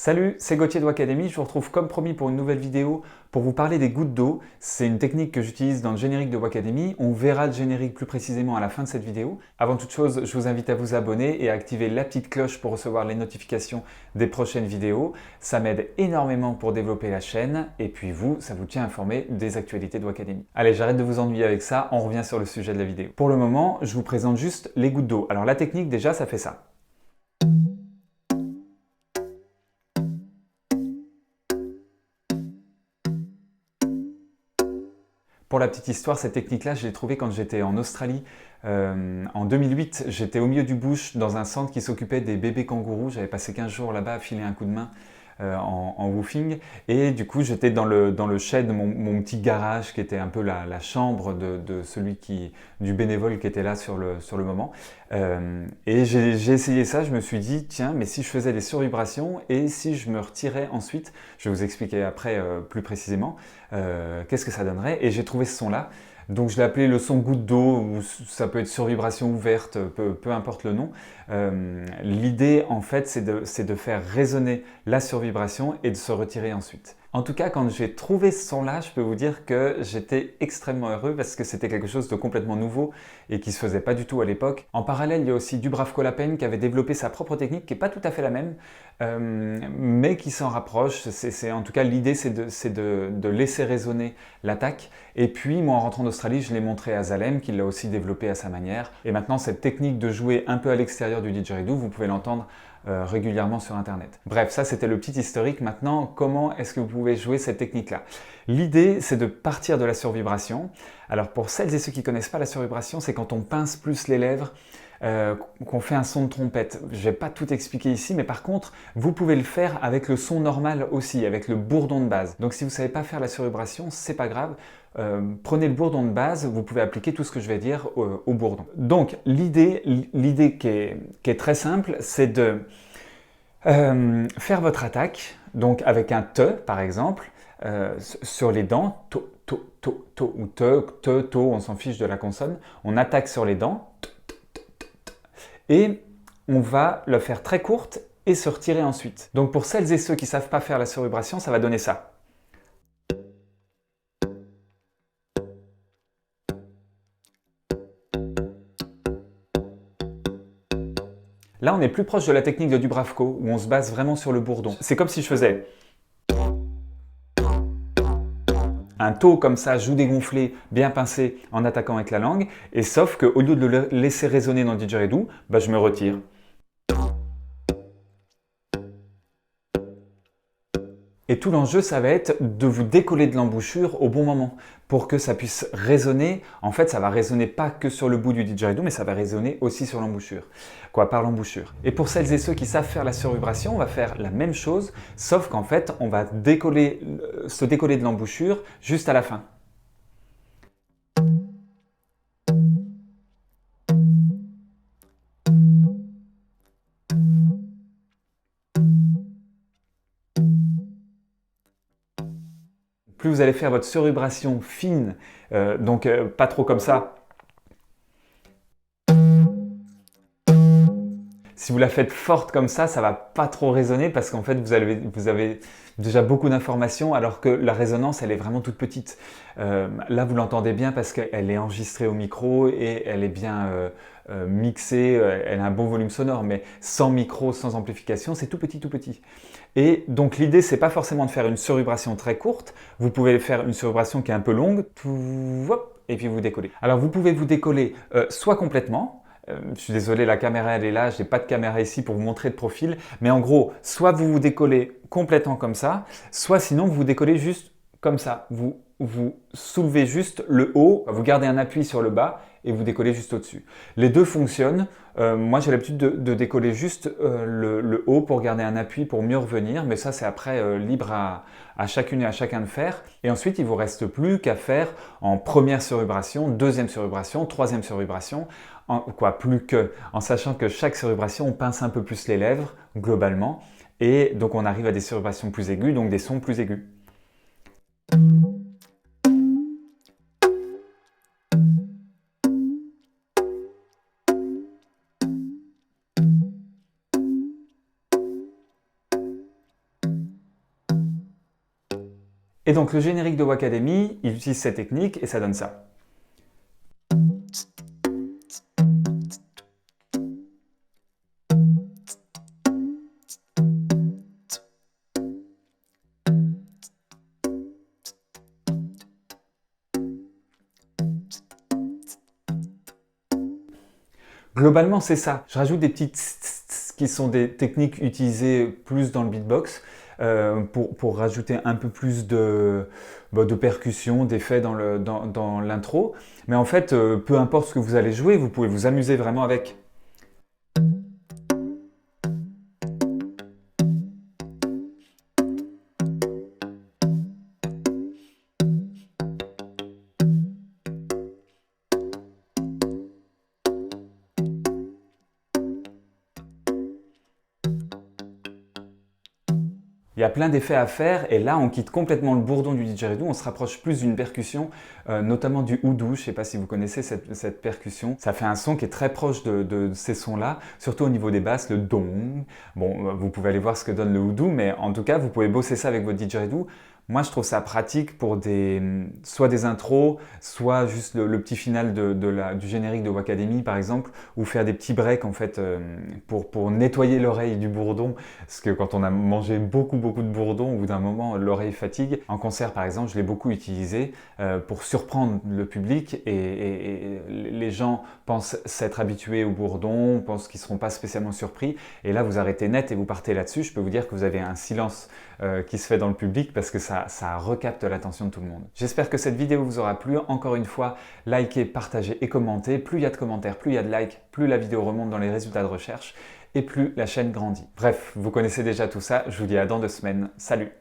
Salut, c'est Gauthier de Wacademy. Je vous retrouve comme promis pour une nouvelle vidéo pour vous parler des gouttes d'eau. C'est une technique que j'utilise dans le générique de Wacademy. On verra le générique plus précisément à la fin de cette vidéo. Avant toute chose, je vous invite à vous abonner et à activer la petite cloche pour recevoir les notifications des prochaines vidéos. Ça m'aide énormément pour développer la chaîne et puis vous, ça vous tient informé des actualités de Wacademy. Allez, j'arrête de vous ennuyer avec ça, on revient sur le sujet de la vidéo. Pour le moment, je vous présente juste les gouttes d'eau. Alors la technique déjà, ça fait ça. Pour la petite histoire, cette technique-là, je l'ai trouvée quand j'étais en Australie. En 2008, j'étais au milieu du bush dans un centre qui s'occupait des bébés kangourous. J'avais passé 15 jours là-bas à filer un coup de main en woofing. Et du coup, j'étais dans le shed, mon petit garage qui était un peu la chambre de du bénévole qui était là sur le moment. Et j'ai essayé ça, je me suis dit, tiens, mais si je faisais des survibrations et si je me retirais ensuite, je vais vous expliquer après plus précisément, qu'est-ce que ça donnerait. Et j'ai trouvé ce son-là. Donc je l'ai appelé le son goutte d'eau, ou ça peut être survibration ouverte, peu importe le nom. L'idée en fait c'est de faire résonner la survibration et de se retirer ensuite. En tout cas, quand j'ai trouvé ce son-là, je peux vous dire que j'étais extrêmement heureux parce que c'était quelque chose de complètement nouveau et qui se faisait pas du tout à l'époque. En parallèle, il y a aussi Dubravko Lapen qui avait développé sa propre technique qui n'est pas tout à fait la même, mais qui s'en rapproche. En tout cas, l'idée c'est de laisser résonner l'attaque. Et puis, moi en rentrant d'Australie, je l'ai montré à Zalem qui l'a aussi développé à sa manière. Et maintenant, cette technique de jouer un peu à l'extérieur du didgeridoo, vous pouvez l'entendre régulièrement sur internet. Bref, ça c'était le petit historique. Maintenant, comment est-ce que vous pouvez jouer cette technique-là? L'idée, c'est de partir de la survibration. Alors pour celles et ceux qui ne connaissent pas la survibration, c'est quand on pince plus les lèvres, qu'on fait un son de trompette. Je ne vais pas tout expliquer ici, mais par contre, vous pouvez le faire avec le son normal aussi, avec le bourdon de base. Donc si vous ne savez pas faire la survibration, c'est pas grave. Prenez le bourdon de base, vous pouvez appliquer tout ce que je vais dire au bourdon. Donc l'idée qui est très simple, c'est de faire votre attaque, donc avec un te par exemple, sur les dents, to ou to, on s'en fiche de la consonne, on attaque sur les dents, et on va le faire très courte et se retirer ensuite. Donc pour celles et ceux qui ne savent pas faire la survibration, ça va donner ça. Là, on est plus proche de la technique de Dubravko, où on se base vraiment sur le bourdon. C'est comme si je faisais un to comme ça, joue dégonflé, bien pincé, en attaquant avec la langue, et sauf qu'au lieu de le laisser résonner dans le didgeridoo, bah, je me retire. Et tout l'enjeu, ça va être de vous décoller de l'embouchure au bon moment pour que ça puisse résonner. En fait, ça va résonner pas que sur le bout du didgeridoo, mais ça va résonner aussi sur l'embouchure, par l'embouchure. Et pour celles et ceux qui savent faire la survibration, on va faire la même chose, sauf qu'en fait, on va se décoller de l'embouchure juste à la fin. Plus vous allez faire votre survibration fine, donc pas trop comme ça. Si vous la faites forte comme ça va pas trop résonner parce qu'en fait vous avez déjà beaucoup d'informations alors que la résonance elle est vraiment toute petite. Là vous l'entendez bien parce qu'elle est enregistrée au micro et elle est bien mixée, elle a un bon volume sonore, mais sans micro, sans amplification, c'est tout petit tout petit. Et donc l'idée c'est pas forcément de faire une survibration très courte, vous pouvez faire une survibration qui est un peu longue, et puis vous décollez. Alors vous pouvez vous décoller soit complètement. Je suis désolé, la caméra elle est là, je n'ai pas de caméra ici pour vous montrer de profil, mais en gros, soit vous vous décollez complètement comme ça, soit sinon vous vous décollez juste comme ça. Vous soulevez juste le haut, vous gardez un appui sur le bas et vous décollez juste au-dessus. Les deux fonctionnent. Moi j'ai l'habitude de décoller juste le haut pour garder un appui pour mieux revenir, mais ça c'est après libre à chacune et à chacun de faire. Et ensuite il ne vous reste plus qu'à faire en première survibration, deuxième survibration, troisième survibration, en sachant que chaque survibration on pince un peu plus les lèvres globalement, et donc on arrive à des survibrations plus aiguës, donc des sons plus aigus. Et donc le générique de Wacademy, il utilise cette technique et ça donne ça. Globalement, c'est ça. Je rajoute des petites qui sont des techniques utilisées plus dans le beatbox pour rajouter un peu plus de percussion, d'effets dans l'intro. Mais en fait, peu importe ce que vous allez jouer, vous pouvez vous amuser vraiment avec. Il y a plein d'effets à faire et là on quitte complètement le bourdon du didgeridoo, on se rapproche plus d'une percussion, notamment du oudou. Je ne sais pas si vous connaissez cette percussion. Ça fait un son qui est très proche de ces sons-là, surtout au niveau des basses, le dong. Bon, vous pouvez aller voir ce que donne le oudou, mais en tout cas vous pouvez bosser ça avec votre didgeridoo. Moi, je trouve ça pratique pour soit des intros, soit juste le petit final du générique de Wacademy, par exemple, ou faire des petits breaks, en fait, pour nettoyer l'oreille du bourdon. Parce que quand on a mangé beaucoup de bourdon, au bout d'un moment, l'oreille fatigue. En concert, par exemple, je l'ai beaucoup utilisé pour surprendre le public et les gens pensent s'être habitués au bourdon, pensent qu'ils ne seront pas spécialement surpris. Et là, vous arrêtez net et vous partez là-dessus. Je peux vous dire que vous avez un silence qui se fait dans le public parce que ça recapte l'attention de tout le monde. J'espère que cette vidéo vous aura plu. Encore une fois, likez, partagez et commentez. Plus il y a de commentaires, plus il y a de likes, plus la vidéo remonte dans les résultats de recherche et plus la chaîne grandit. Bref, vous connaissez déjà tout ça. Je vous dis à dans 2 semaines. Salut!